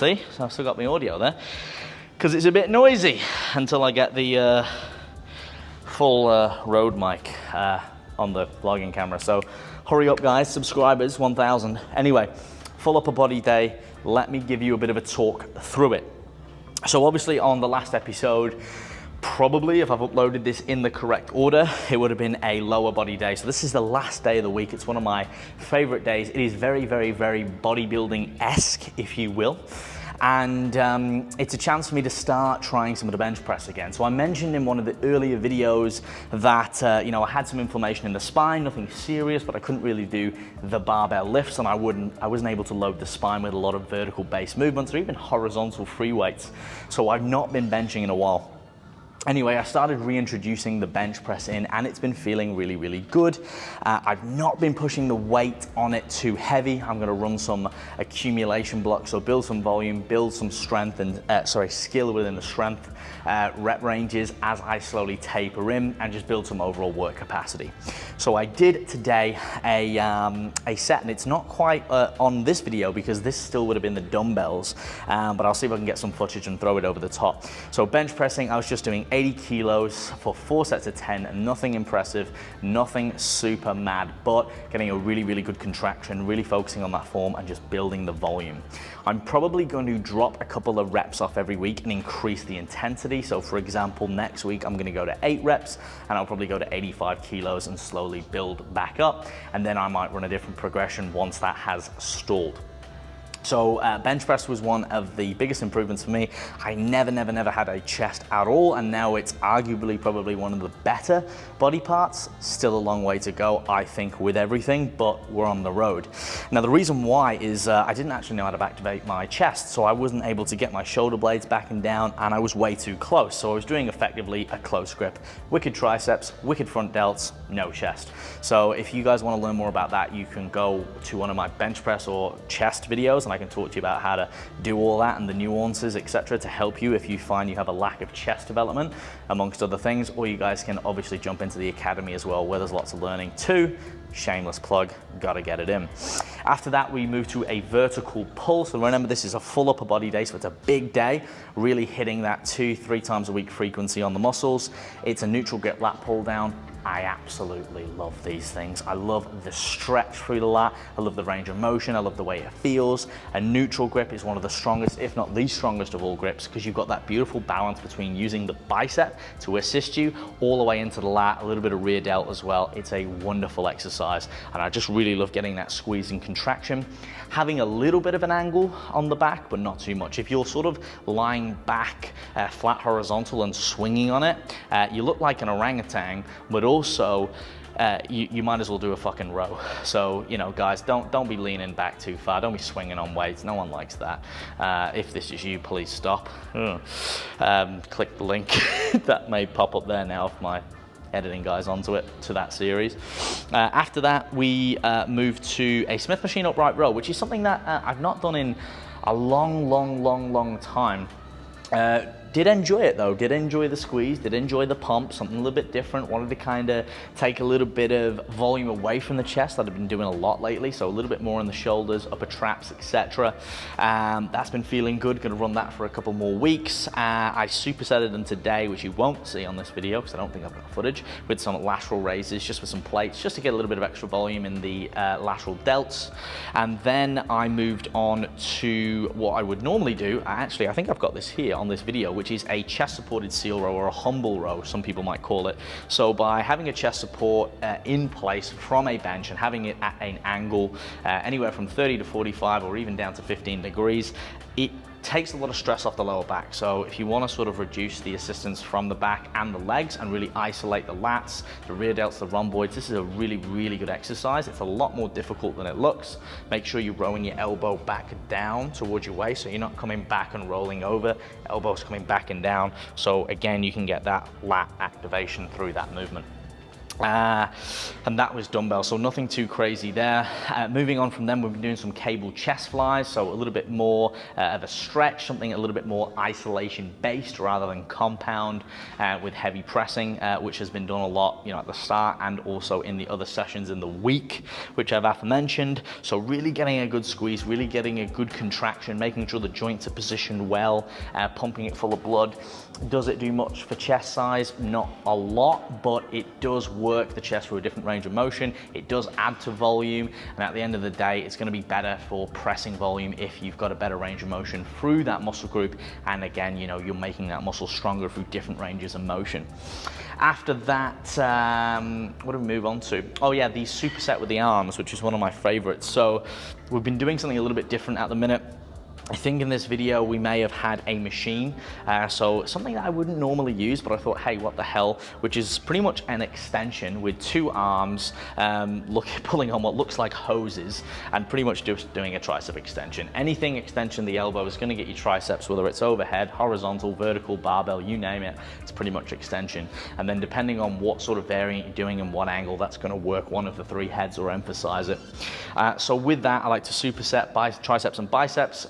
See, so I've still got my audio there, because it's a bit noisy until I get the full Rode mic on the vlogging camera. So hurry up guys, subscribers, 1,000. Anyway, full upper body day, let me give you a bit of a talk through it. So obviously on the last episode, probably if I've uploaded this in the correct order, it would have been a lower body day. So this is the last day of the week. It's one of my favorite days. It is very, very, very bodybuilding-esque, if you will. And it's a chance for me to start trying some of the bench press again. So I mentioned in one of the earlier videos that you know, I had some inflammation in the spine, nothing serious, but I couldn't really do the barbell lifts, and I wasn't able to load the spine with a lot of vertical base movements or even horizontal free weights. So I've not been benching in a while. Anyway, I started reintroducing the bench press in, and it's been feeling really, really good. I've not been pushing the weight on it too heavy. I'm gonna run some accumulation blocks, so build some volume, build some strength and, skill within the strength rep ranges as I slowly taper in, and just build some overall work capacity. So I did today a set, and it's not quite on this video because this still would have been the dumbbells, but I'll see if I can get some footage and throw it over the top. So bench pressing, I was just doing 80 kilos for 4 sets of 10, nothing impressive, nothing super mad, but getting a really, really good contraction, really focusing on that form and just building the volume. I'm probably going to drop a couple of reps off every week and increase the intensity. So for example, next week I'm going to go to 8 reps and I'll probably go to 85 kilos and slowly build back up. And then I might run a different progression once that has stalled. So bench press was one of the biggest improvements for me. I never had a chest at all, and now it's arguably probably one of the better body parts. Still a long way to go, I think, with everything, but we're on the road. Now the reason why is I didn't actually know how to activate my chest, so I wasn't able to get my shoulder blades back and down, and I was way too close. So I was doing effectively a close grip. Wicked triceps, wicked front delts, no chest. So if you guys want to learn more about that, you can go to one of my bench press or chest videos, and I can talk to you about how to do all that and the nuances, etc., to help you if you find you have a lack of chest development, amongst other things. Or you guys can obviously jump into the academy as well, where there's lots of learning too. Shameless plug, gotta get it in. After that, we move to a vertical pull. So remember, this is a full upper body day, so it's a big day, really hitting that 2-3 times a week frequency on the muscles. It's a neutral grip lat pull down. I absolutely love these things. I love the stretch through the lat. I love the range of motion. I love the way it feels. A neutral grip is one of the strongest, if not the strongest of all grips, because you've got that beautiful balance between using the bicep to assist you all the way into the lat, a little bit of rear delt as well. It's a wonderful exercise, and I just really love getting that squeeze and contraction. Having a little bit of an angle on the back, but not too much. If you're sort of lying back, flat horizontal and swinging on it, you look like an orangutan, but also you might as well do a fucking row. So, you know, guys, don't be leaning back too far. Don't be swinging on weights. No one likes that. If this is you, please stop. Click the link that may pop up there now if my editing guys onto it, to that series. After that, we move to a Smith machine upright row, which is something that I've not done in a long time. Did enjoy it though, did enjoy the squeeze, did enjoy the pump, something a little bit different. Wanted to kind of take a little bit of volume away from the chest that I've been doing a lot lately, so a little bit more in the shoulders, upper traps, etc. That's been feeling good, gonna run that for a couple more weeks. I supersetted them today, which you won't see on this video because I don't think I've got footage, with some lateral raises, just with some plates, just to get a little bit of extra volume in the lateral delts. And then I moved on to what I would normally do. I think I've got this here on this video, which is a chest supported seal row, or a humble row, some people might call it. So by having a chest support in place from a bench and having it at an angle anywhere from 30 to 45 or even down to 15 degrees, it takes a lot of stress off the lower back. So if you want to sort of reduce the assistance from the back and the legs and really isolate the lats, the rear delts, the rhomboids, this is a really good exercise. It's a lot more difficult than it looks. Make sure you're rowing your elbow back down towards your waist, so you're not coming back and rolling over, elbows coming back and down. So again, you can get that lat activation through that movement. And that was dumbbell, so nothing too crazy there. Moving on from them, we've been doing some cable chest flies, so a little bit more of a stretch, something a little bit more isolation based rather than compound, with heavy pressing, which has been done a lot, at the start and also in the other sessions in the week, which I've aforementioned. So really getting a good squeeze, really getting a good contraction, making sure the joints are positioned well, pumping it full of blood. Does it do much for chest size? Not a lot, but it does work the chest through a different range of motion. It does add to volume, and at the end of the day, it's going to be better for pressing volume if you've got a better range of motion through that muscle group. And again, you're making that muscle stronger through different ranges of motion. After that, what do we move on to? Oh yeah, the superset with the arms, which is one of my favorites. So we've been doing something a little bit different at the minute. I think in this video we may have had a machine, so something that I wouldn't normally use, but I thought, hey, what the hell, which is pretty much an extension with two arms, pulling on what looks like hoses, and pretty much just doing a tricep extension. Anything extension the elbow is going to get you triceps, whether it's overhead, horizontal, vertical, barbell, you name it, it's pretty much extension. And then depending on what sort of variant you're doing and what angle, that's going to work one of the three heads or emphasize it. So with that, I like to superset triceps and biceps.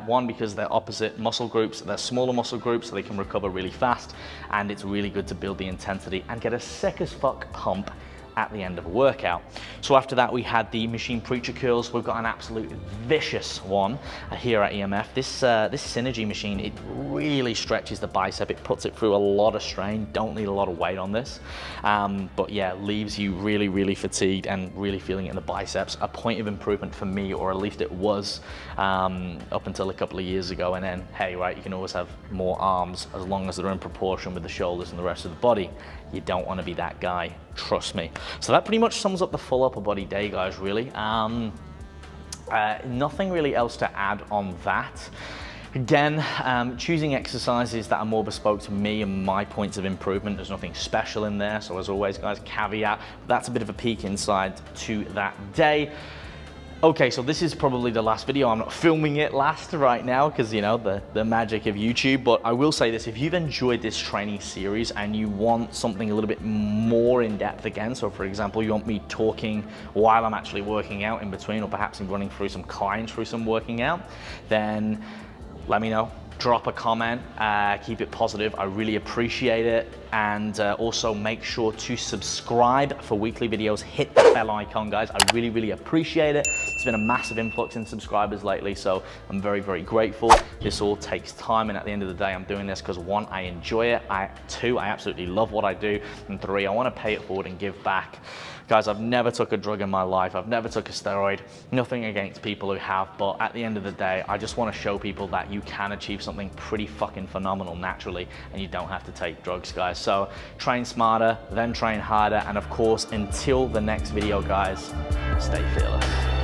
One, because they're opposite muscle groups, they're smaller muscle groups, so they can recover really fast, and it's really good to build the intensity and get a sick as fuck pump at the end of a workout. So after that, we had the machine preacher curls. We've got an absolute vicious one here at EMF. This Synergy machine, it really stretches the bicep. It puts it through a lot of strain. Don't need a lot of weight on this, but yeah, leaves you really, really fatigued and really feeling it in the biceps. A point of improvement for me, or at least it was up until a couple of years ago. And then, hey, right, you can always have more arms as long as they're in proportion with the shoulders and the rest of the body. You don't want to be that guy, trust me. So that pretty much sums up the full upper body day, guys, really. Nothing really else to add on that. Again, choosing exercises that are more bespoke to me and my points of improvement. There's nothing special in there. So as always, guys, caveat, that's a bit of a peek inside to that day. Okay, so this is probably the last video. I'm not filming it last right now because, the magic of YouTube, but I will say this: if you've enjoyed this training series and you want something a little bit more in depth again, so for example, you want me talking while I'm actually working out in between, or perhaps I'm running through some clients through some working out, then let me know. Drop a comment, keep it positive. I really appreciate it. And also make sure to subscribe for weekly videos. Hit the bell icon, guys. I really, really appreciate it. It's been a massive influx in subscribers lately, so I'm very, very grateful. This all takes time, and at the end of the day, I'm doing this because one, I enjoy it. Two, I absolutely love what I do. And three, I want to pay it forward and give back. Guys, I've never took a drug in my life. I've never took a steroid. Nothing against people who have, but at the end of the day, I just want to show people that you can achieve something pretty fucking phenomenal naturally, and you don't have to take drugs, guys. So train smarter, then train harder, and of course, until the next video, guys, stay fearless.